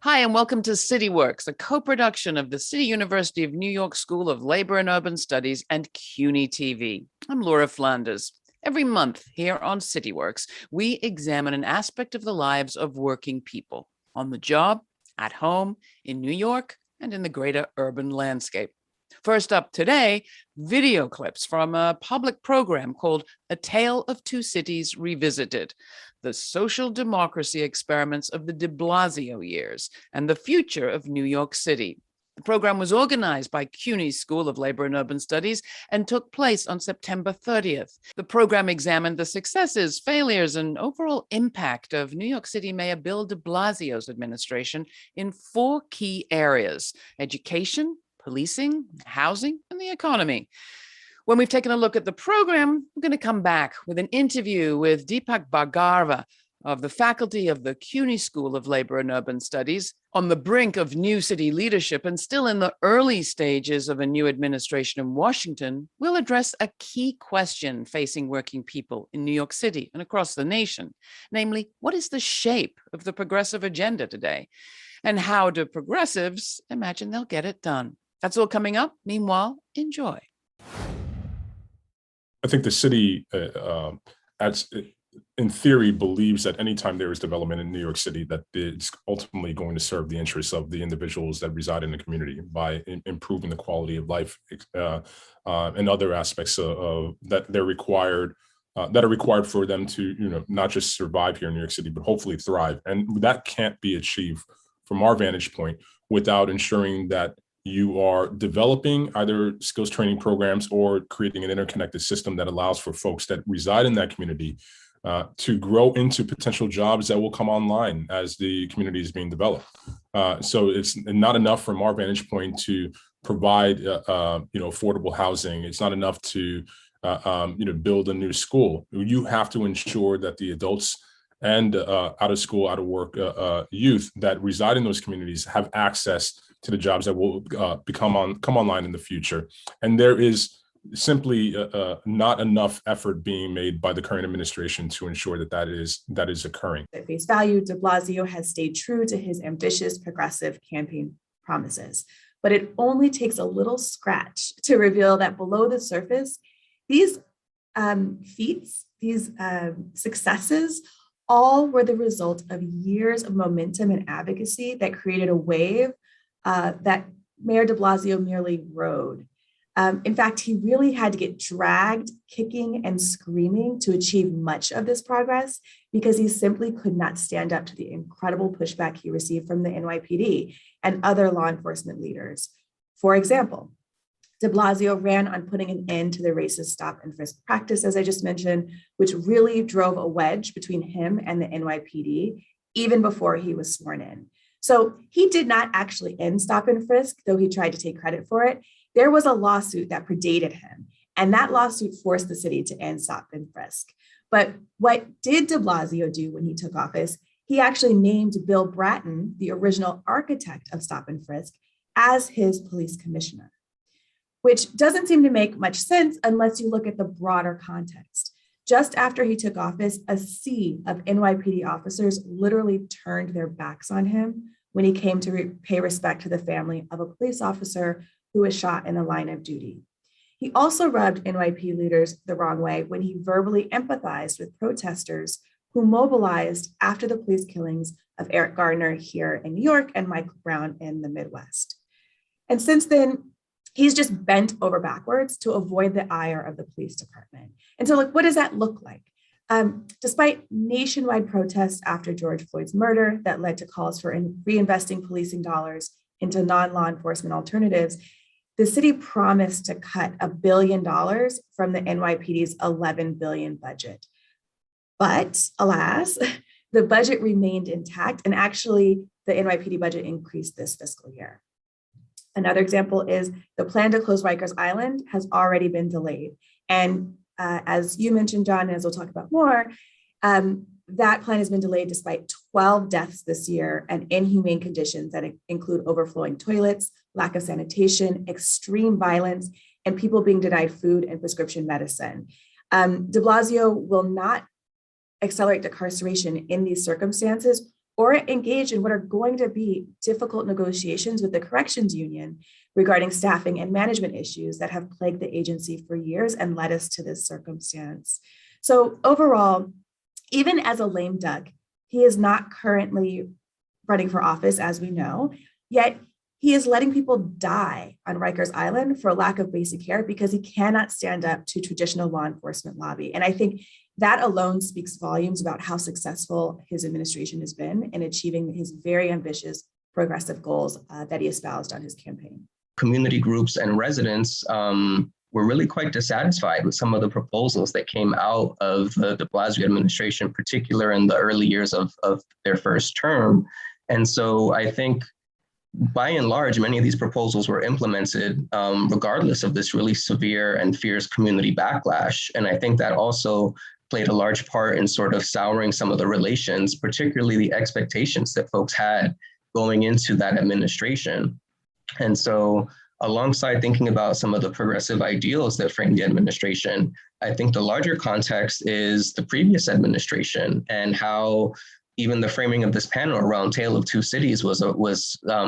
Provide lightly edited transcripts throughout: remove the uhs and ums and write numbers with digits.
Hi, and welcome to CityWorks, a co-production of the City University of New York School of Labor and Urban Studies and CUNY TV. I'm Laura Flanders. Every month here on CityWorks, we examine an aspect of the lives of working people on the job, at home, in New York, and in the greater urban landscape. First up today, video clips from a public program called A Tale of Two Cities Revisited, the social democracy experiments of the de Blasio years and the future of New York City. The program was organized by CUNY's School of Labor and Urban Studies and took place on September 30th. The program examined the successes, failures, and overall impact of New York City Mayor Bill de Blasio's administration in four key areas: education, policing, housing, and the economy. When we've taken a look at the program, we're going to come back with an interview with Deepak Bhargava of the faculty of the CUNY School of Labor and Urban Studies, on the brink of new city leadership and still in the early stages of a new administration in Washington. We'll address a key question facing working people in New York City and across the nation, namely, what is the shape of the progressive agenda today? And how do progressives imagine they'll get it done? That's all coming up. Meanwhile, enjoy. I think the city, in theory, believes that anytime there is development in New York City, that it's ultimately going to serve the interests of the individuals that reside in the community by improving the quality of life and other aspects of that they're required. That are required for them to, not just survive here in New York City, but hopefully thrive. And that can't be achieved from our vantage point without ensuring that you are developing either skills training programs or creating an interconnected system that allows for folks that reside in that community to grow into potential jobs that will come online as the community is being developed. So it's not enough from our vantage point to provide, affordable housing. It's not enough to, build a new school. You have to ensure that the adults and out of school, out of work youth that reside in those communities have access to the jobs that will come online in the future. And there is simply not enough effort being made by the current administration to ensure that is occurring. At face value, de Blasio has stayed true to his ambitious progressive campaign promises, but it only takes a little scratch to reveal that below the surface, these feats, these successes, all were the result of years of momentum and advocacy that created a wave that Mayor de Blasio merely rode. In fact, he really had to get dragged, kicking and screaming to achieve much of this progress because he simply could not stand up to the incredible pushback he received from the NYPD and other law enforcement leaders. For example, de Blasio ran on putting an end to the racist stop and frisk practice, as I just mentioned, which really drove a wedge between him and the NYPD even before he was sworn in. So he did not actually end stop and frisk, though he tried to take credit for it. There was a lawsuit that predated him, and that lawsuit forced the city to end stop and frisk. But what did de Blasio do when he took office? He actually named Bill Bratton, the original architect of stop and frisk, as his police commissioner, which doesn't seem to make much sense unless you look at the broader context. Just after he took office, a sea of NYPD officers literally turned their backs on him when he came to pay respect to the family of a police officer who was shot in the line of duty. He also rubbed NYPD leaders the wrong way when he verbally empathized with protesters who mobilized after the police killings of Eric Gardner here in New York and Michael Brown in the Midwest. And since then, he's just bent over backwards to avoid the ire of the police department. And so, what does that look like? Despite nationwide protests after George Floyd's murder that led to calls for reinvesting policing dollars into non-law enforcement alternatives, the city promised to cut $1 billion from the NYPD's $11 billion budget. But alas, the budget remained intact, and actually the NYPD budget increased this fiscal year. Another example is the plan to close Rikers Island has already been delayed. And as you mentioned, John, as we'll talk about more, that plan has been delayed despite 12 deaths this year and inhumane conditions that include overflowing toilets, lack of sanitation, extreme violence, and people being denied food and prescription medicine. De Blasio will not accelerate incarceration in these circumstances or engage in what are going to be difficult negotiations with the corrections union regarding staffing and management issues that have plagued the agency for years and led us to this circumstance. So overall, even as a lame duck, he is not currently running for office, as we know, yet he is letting people die on Rikers Island for lack of basic care because he cannot stand up to traditional law enforcement lobby. And I think that alone speaks volumes about how successful his administration has been in achieving his very ambitious progressive goals that he espoused on his campaign. Community groups and residents were really quite dissatisfied with some of the proposals that came out of the de Blasio administration, particularly in the early years of their first term. And so I think by and large, many of these proposals were implemented regardless of this really severe and fierce community backlash. And I think that also played a large part in sort of souring some of the relations, particularly the expectations that folks had going into that administration. And so alongside thinking about some of the progressive ideals that framed the administration, I think the larger context is the previous administration and how even the framing of this panel around Tale of Two Cities was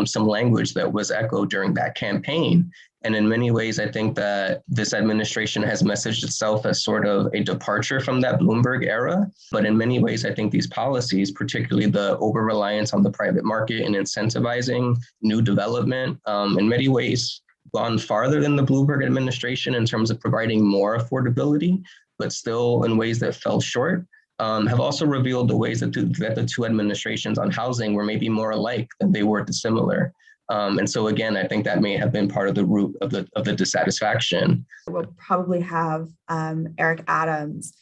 some language that was echoed during that campaign. And in many ways, I think that this administration has messaged itself as sort of a departure from that Bloomberg era. But in many ways, I think these policies, particularly the over-reliance on the private market and incentivizing new development, in many ways gone farther than the Bloomberg administration in terms of providing more affordability, but still in ways that fell short. Have also revealed the ways that the two administrations on housing were maybe more alike than they were dissimilar. And so again, I think that may have been part of the root of the dissatisfaction. We'll probably have Eric Adams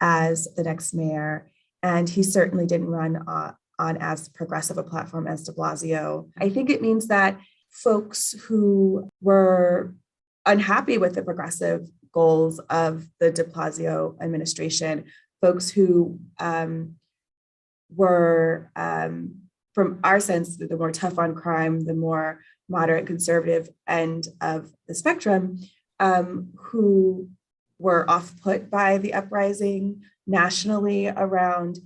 as the next mayor, and he certainly didn't run on as progressive a platform as de Blasio. I think it means that folks who were unhappy with the progressive goals of the de Blasio administration, folks who were, from our sense, the more tough on crime, the more moderate conservative end of the spectrum, who were off-put by the uprising nationally around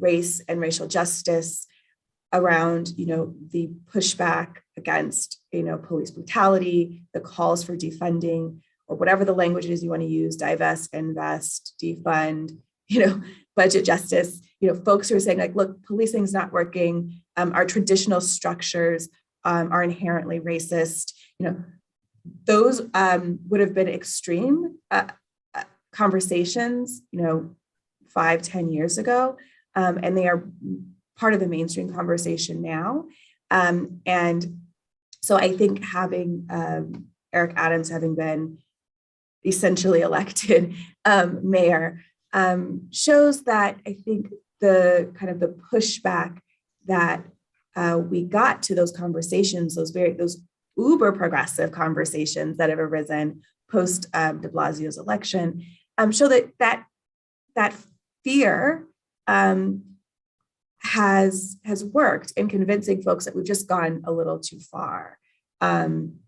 race and racial justice, around the pushback against police brutality, the calls for defunding, or whatever the language is you want to use, divest, invest, defund, budget justice, folks who are saying like, look, policing's not working. Our traditional structures are inherently racist. Those would have been extreme conversations, 5-10 years ago. And they are part of the mainstream conversation now. And so I think having Eric Adams having been essentially elected mayor shows that I think the kind of the pushback that we got to those conversations, those uber progressive conversations that have arisen post de Blasio's election, show that fear has worked in convincing folks that we've just gone a little too far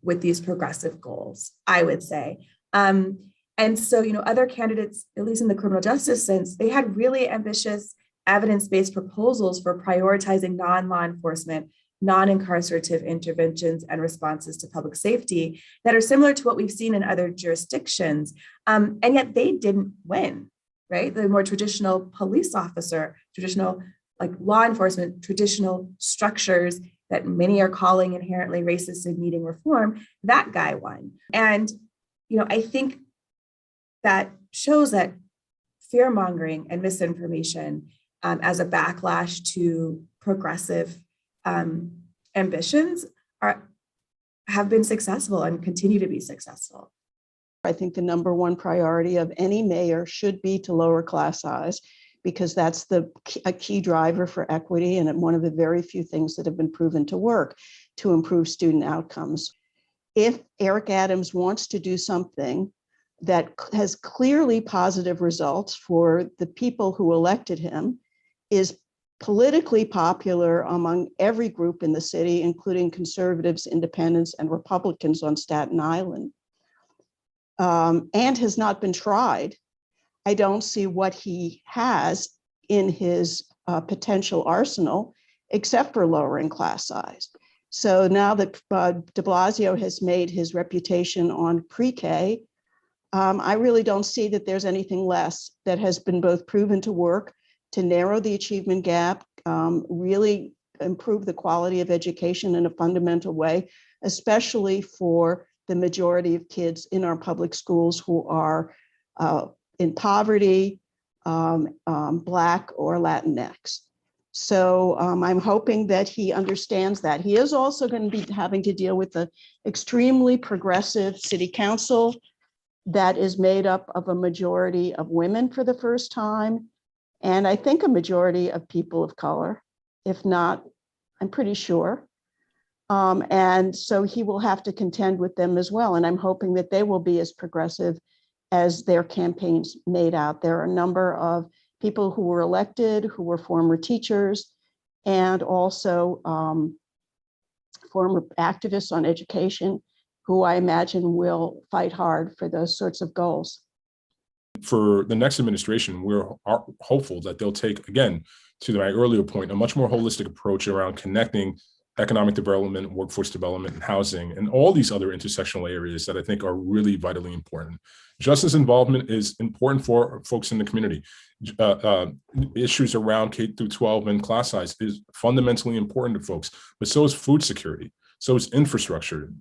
with these progressive goals, I would say. And so, other candidates, at least in the criminal justice sense, they had really ambitious evidence-based proposals for prioritizing non-law enforcement, non-incarcerative interventions and responses to public safety that are similar to what we've seen in other jurisdictions. And yet they didn't win, right? The more traditional police officer, traditional law enforcement, traditional structures that many are calling inherently racist and needing reform, that guy won. And, I think that shows that fear-mongering and misinformation as a backlash to progressive ambitions have been successful and continue to be successful. I think the number one priority of any mayor should be to lower class size, because that's a key driver for equity and one of the very few things that have been proven to work to improve student outcomes. If Eric Adams wants to do something that has clearly positive results for the people who elected him, is politically popular among every group in the city, including conservatives, independents, and Republicans on Staten Island, and has not been tried, I don't see what he has in his potential arsenal, except for lowering class size. So now that de Blasio has made his reputation on pre-K, I really don't see that there's anything less that has been both proven to work to narrow the achievement gap, really improve the quality of education in a fundamental way, especially for the majority of kids in our public schools who are in poverty, Black or Latinx. So I'm hoping that he understands that. He is also going to be having to deal with the extremely progressive city council that is made up of a majority of women for the first time, and I think a majority of people of color. If not, I'm pretty sure. And so he will have to contend with them as well. And I'm hoping that they will be as progressive as their campaigns made out. There are a number of people who were elected, who were former teachers, and also former activists on education, who I imagine will fight hard for those sorts of goals. For the next administration, we're hopeful that they'll take, again, to my earlier point, a much more holistic approach around connecting economic development, workforce development, and housing, and all these other intersectional areas that I think are really vitally important. Justice involvement is important for folks in the community. Issues around K through 12 and class size is fundamentally important to folks, but so is food security, so is infrastructure,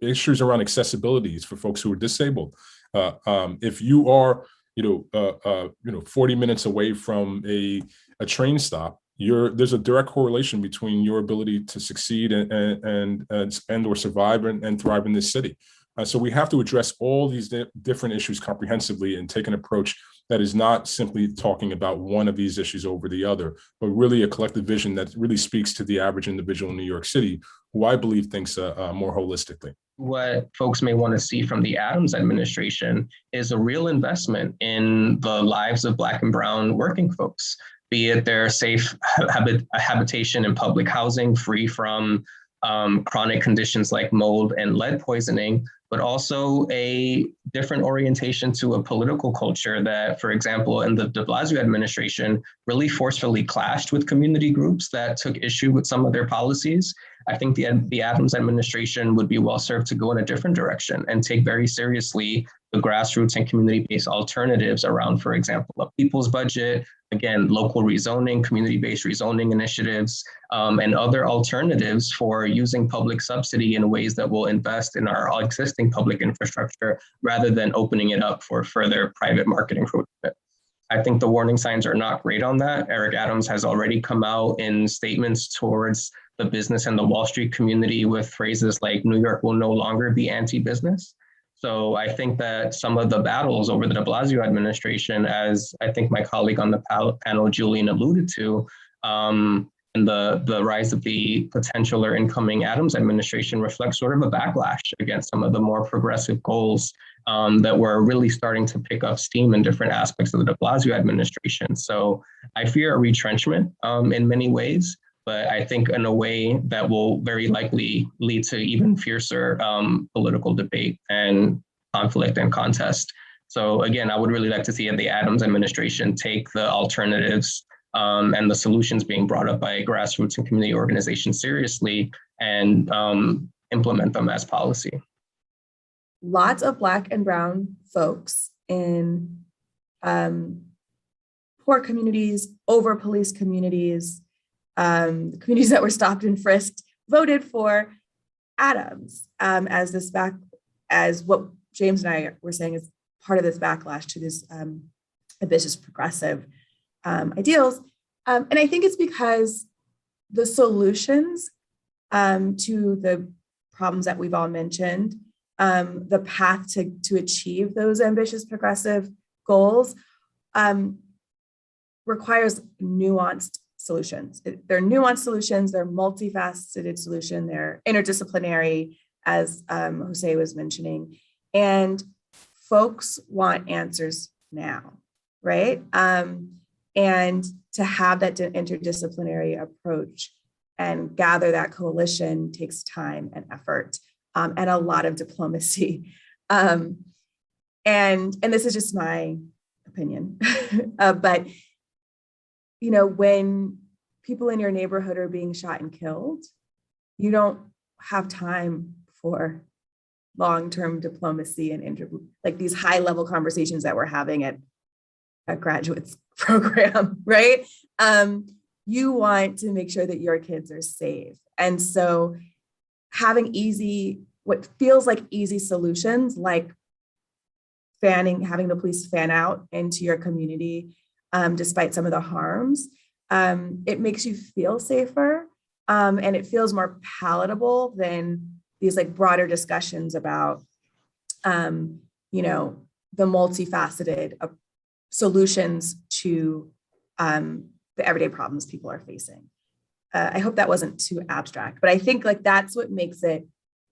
issues around accessibility for folks who are disabled. If you are 40 minutes away from a train stop, there's a direct correlation between your ability to succeed and or survive and thrive in this city. So we have to address all these different issues comprehensively and take an approach that is not simply talking about one of these issues over the other, but really a collective vision that really speaks to the average individual in New York City, who I believe thinks more holistically. What folks may want to see from the Adams administration is a real investment in the lives of Black and Brown working folks, be it their safe habitation in public housing, free from chronic conditions like mold and lead poisoning, but also a different orientation to a political culture that, for example, in the de Blasio administration, really forcefully clashed with community groups that took issue with some of their policies. I think the Adams administration would be well served to go in a different direction and take very seriously the grassroots and community-based alternatives around, for example, a people's budget, again, local rezoning, community-based rezoning initiatives, and other alternatives for using public subsidy in ways that will invest in our existing public infrastructure rather than opening it up for further private market encroachment. I think the warning signs are not great on that. Eric Adams has already come out in statements towards the business and the Wall Street community with phrases like New York will no longer be anti-business. So I think that some of the battles over the de Blasio administration, as I think my colleague on the panel, Julian, alluded to, and the rise of the potential or incoming Adams administration reflects sort of a backlash against some of the more progressive goals that were really starting to pick up steam in different aspects of the de Blasio administration. So I fear a retrenchment in many ways, but I think in a way that will very likely lead to even fiercer political debate and conflict and contest. So again, I would really like to see the Adams administration take the alternatives and the solutions being brought up by grassroots and community organizations seriously and implement them as policy. Lots of Black and Brown folks in poor communities, over-policed communities, communities that were stopped and frisked, voted for Adams as what James and I were saying is part of this backlash to this ambitious progressive ideals. And I think it's because the solutions to the problems that we've all mentioned, the path to achieve those ambitious progressive goals requires nuanced solutions. They're nuanced solutions, they're multifaceted solutions, they're interdisciplinary, as Jose was mentioning. And folks want answers now, right? And to have that interdisciplinary approach and gather that coalition takes time and effort and a lot of diplomacy. And this is just my opinion, but when people in your neighborhood are being shot and killed, you don't have time for long-term diplomacy and like these high-level conversations that we're having at a graduate program, right? You want to make sure that your kids are safe. And so having what feels like easy solutions, like having the police fan out into your community, despite some of the harms, it makes you feel safer. And it feels more palatable than these like broader discussions about, the multifaceted solutions to the everyday problems people are facing. I hope that wasn't too abstract, but I think like that's what makes it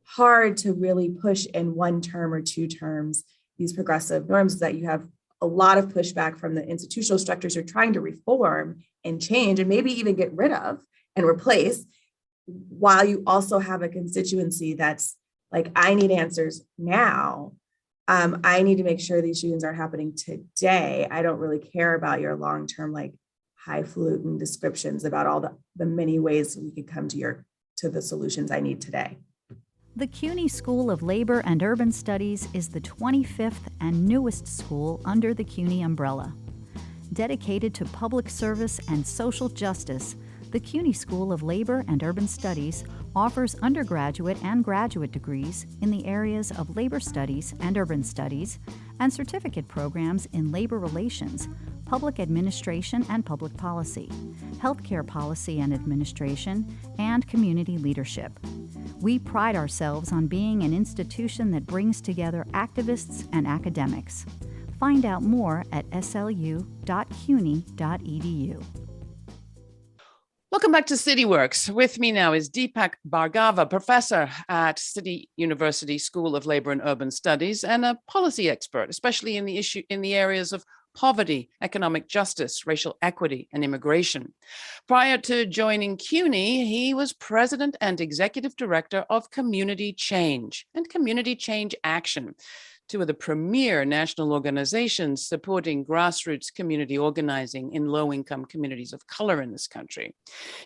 hard to really push in one term or two terms these progressive norms, is that you have a lot of pushback from the institutional structures you're trying to reform and change and maybe even get rid of and replace, while you also have a constituency that's like, I need answers now. I need to make sure these shootings are happening today. I don't really care about your long-term, like highfalutin descriptions about all the many ways we could come to the solutions I need today. The CUNY School of Labor and Urban Studies is the 25th and newest school under the CUNY umbrella. Dedicated to public service and social justice, the CUNY School of Labor and Urban Studies offers undergraduate and graduate degrees in the areas of labor studies and urban studies, and certificate programs in labor relations, public administration and public policy, healthcare policy and administration, and community leadership. We pride ourselves on being an institution that brings together activists and academics. Find out more at slu.cuny.edu. Welcome back to CityWorks. With me now is Deepak Bhargava, professor at City University School of Labor and Urban Studies and a policy expert, especially in the areas of poverty, economic justice, racial equity, and immigration. Prior to joining CUNY, he was president and executive director of Community Change and Community Change Action, two of the premier national organizations supporting grassroots community organizing in low-income communities of color in this country.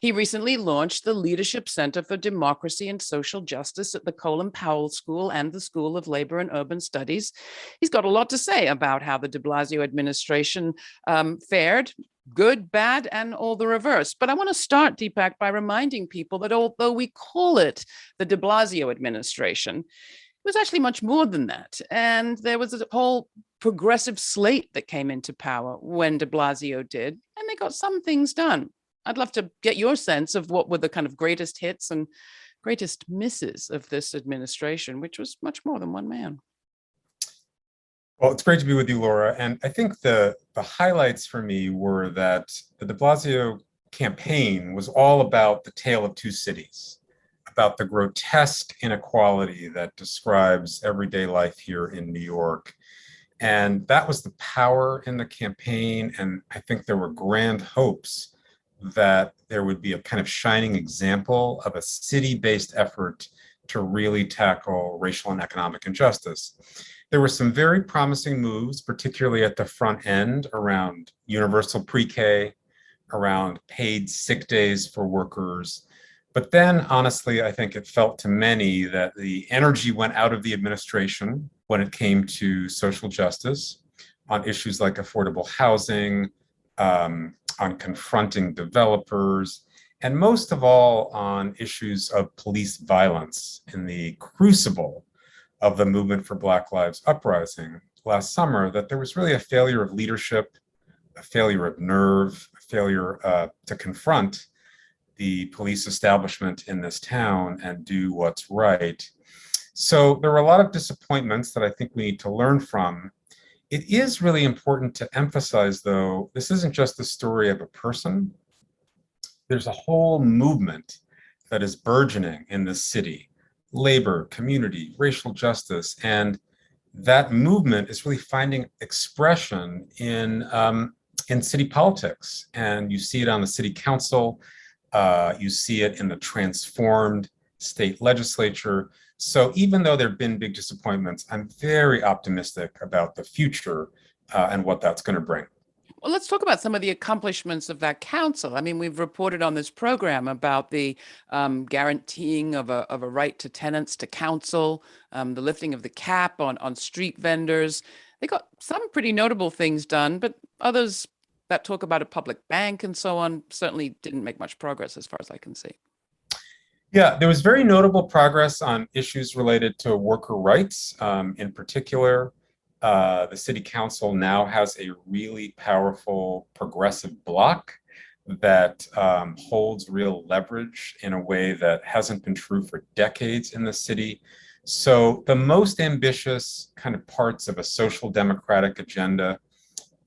He recently launched the Leadership Center for Democracy and Social Justice at the Colin Powell School and the School of Labor and Urban Studies. He's got a lot to say about how the de Blasio administration fared, good, bad, and all the reverse. But I want to start, Deepak, by reminding people that although we call it the de Blasio administration, it was actually much more than that. And there was a whole progressive slate that came into power when de Blasio did, and they got some things done. I'd love to get your sense of what were the kind of greatest hits and greatest misses of this administration, which was much more than one man. Well, it's great to be with you, Laura. And I think the highlights for me were that the de Blasio campaign was all about the tale of two cities, about the grotesque inequality that describes everyday life here in New York. And that was the power in the campaign. And I think there were grand hopes that there would be a kind of shining example of a city-based effort to really tackle racial and economic injustice. There were some very promising moves, particularly at the front end, around universal pre-K, around paid sick days for workers. But then, honestly, I think it felt to many that the energy went out of the administration when it came to social justice, on issues like affordable housing, on confronting developers, and most of all on issues of police violence in the crucible of the movement for Black Lives Uprising last summer, that there was really a failure of leadership, a failure of nerve, a failure to confront the police establishment in this town and do what's right. So there were a lot of disappointments that I think we need to learn from. It is really important to emphasize, though, this isn't just the story of a person. There's a whole movement that is burgeoning in this city: labor, community, racial justice, and that movement is really finding expression in city politics. And you see it on the city council. You see it in the transformed state legislature. So even though there have been big disappointments, I'm very optimistic about the future and what that's going to bring. Well, let's talk about some of the accomplishments of that council. I mean, we've reported on this program about the guaranteeing of a right to tenants to counsel, the lifting of the cap on street vendors. They got some pretty notable things done, but others that talk about a public bank and so on certainly didn't make much progress as far as I can see. Yeah, there was very notable progress on issues related to worker rights. In particular, the city council now has a really powerful progressive bloc that holds real leverage in a way that hasn't been true for decades in the city. So the most ambitious kind of parts of a social democratic agenda,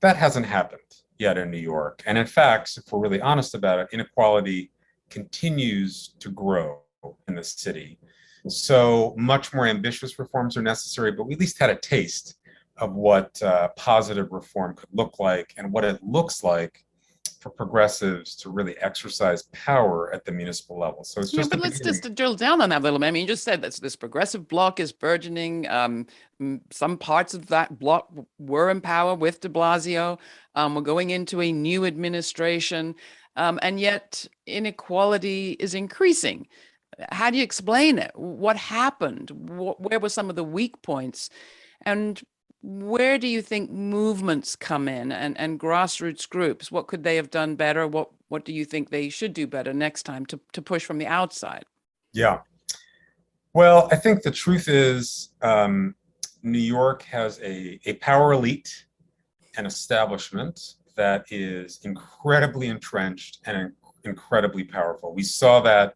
that hasn't happened yet in New York. And in fact, if we're really honest about it, inequality continues to grow in the city. So much more ambitious reforms are necessary, but we at least had a taste of what positive reform could look like and what it looks like for progressives to really exercise power at the municipal level. So it's just but let's just drill down on that a little bit. I mean, you just said that this progressive bloc is burgeoning. Some parts of that bloc were in power with de Blasio. We're going into a new administration, and yet inequality is increasing. How do you explain it? What happened? Where were some of the weak points? And where do you think movements come in and grassroots groups? What could they have done better? What do you think they should do better next time to push from the outside? Yeah. Well, I think the truth is New York has a power elite, an establishment that is incredibly entrenched and incredibly powerful. We saw that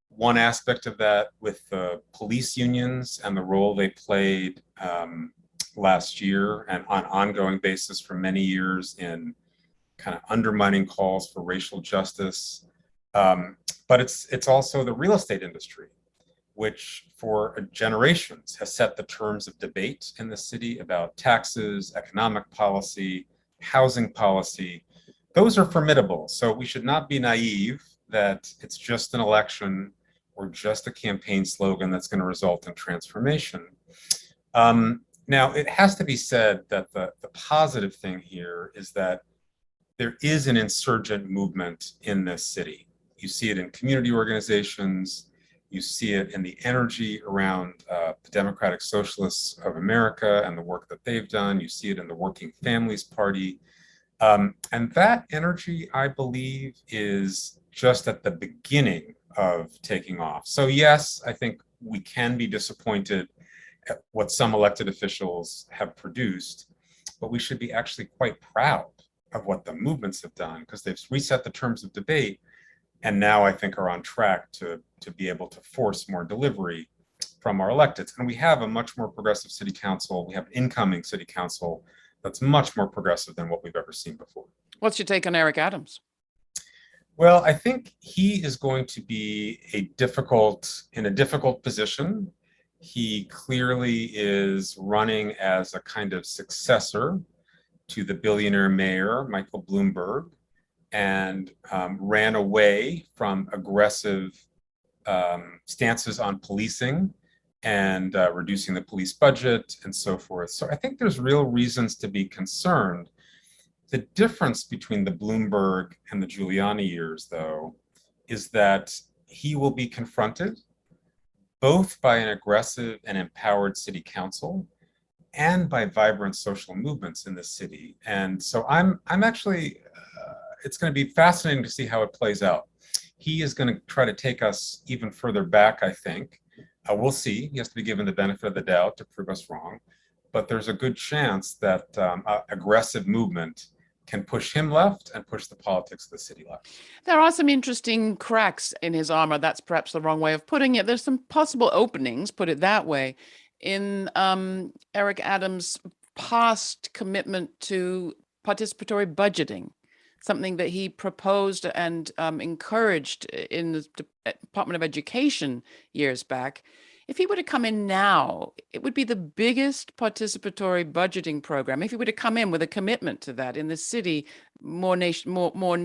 one aspect of that with the police unions and the role they played last year and on an ongoing basis for many years in kind of undermining calls for racial justice. But it's also the real estate industry, which for generations has set the terms of debate in the city about taxes, economic policy, housing policy. Those are formidable. So we should not be naive that it's just an election or just a campaign slogan that's going to result in transformation. Now, it has to be said that the positive thing here is that there is an insurgent movement in this city. You see it in community organizations, you see it in the energy around the Democratic Socialists of America and the work that they've done. You see it in the Working Families Party. And that energy, I believe, is just at the beginning of taking off. So yes, I think we can be disappointed at what some elected officials have produced, but we should be actually quite proud of what the movements have done because they've reset the terms of debate and now I think are on track to be able to force more delivery from our electeds. And we have a much more progressive city council. We have an incoming city council that's much more progressive than what we've ever seen before. What's your take on Eric Adams? Well, I think he is going to be in a difficult position. He clearly is running as a kind of successor to the billionaire mayor, Michael Bloomberg, and ran away from aggressive stances on policing and reducing the police budget and so forth. So I think there's real reasons to be concerned. The difference between the Bloomberg and the Giuliani years, though, is that he will be confronted both by an aggressive and empowered city council and by vibrant social movements in the city. And so I'm actually, it's going to be fascinating to see how it plays out. He is going to try to take us even further back, I think. We'll see. He has to be given the benefit of the doubt to prove us wrong. But there's a good chance that aggressive movement can push him left and push the politics of the city left. There are some interesting cracks in his armor. That's perhaps the wrong way of putting it. There's some possible openings, put it that way, in Eric Adams' past commitment to participatory budgeting, something that he proposed and encouraged in the Department of Education years back. If he were to come in now, it would be the biggest participatory budgeting program. If he were to come in with a commitment to that in the city, more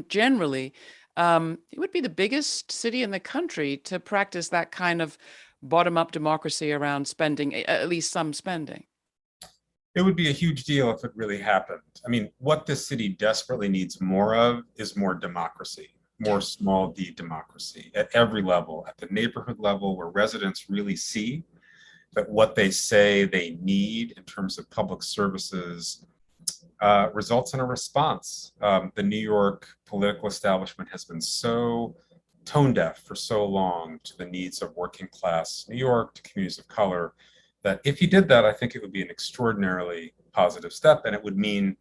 generally, it would be the biggest city in the country to practice that kind of bottom-up democracy around spending, at least some spending. It would be a huge deal if it really happened. I mean, what this city desperately needs more of is more democracy, more small d democracy at every level, at the neighborhood level where residents really see that what they say they need in terms of public services results in a response. The New York political establishment has been so tone deaf for so long to the needs of working class New York, to communities of color, that if you did that, I think it would be an extraordinarily positive step, and it would mean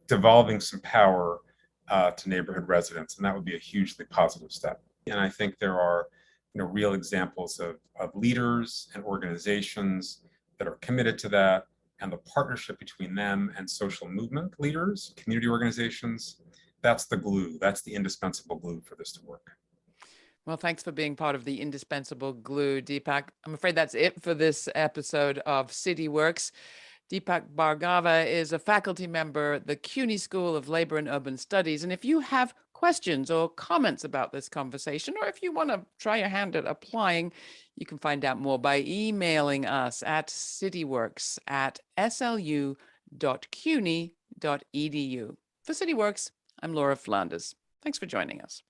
devolving some power to neighborhood residents, and that would be a hugely positive step. And I think there are real examples of leaders and organizations that are committed to that, and the partnership between them and social movement leaders, community organizations, that's the glue, that's the indispensable glue for this to work. Well, thanks for being part of the indispensable glue, Deepak. I'm afraid that's it for this episode of City Works. Deepak Bhargava is a faculty member at the CUNY School of Labor and Urban Studies. And if you have questions or comments about this conversation, or if you want to try your hand at applying, you can find out more by emailing us at cityworks@slu.cuny.edu. For City Works, I'm Laura Flanders. Thanks for joining us.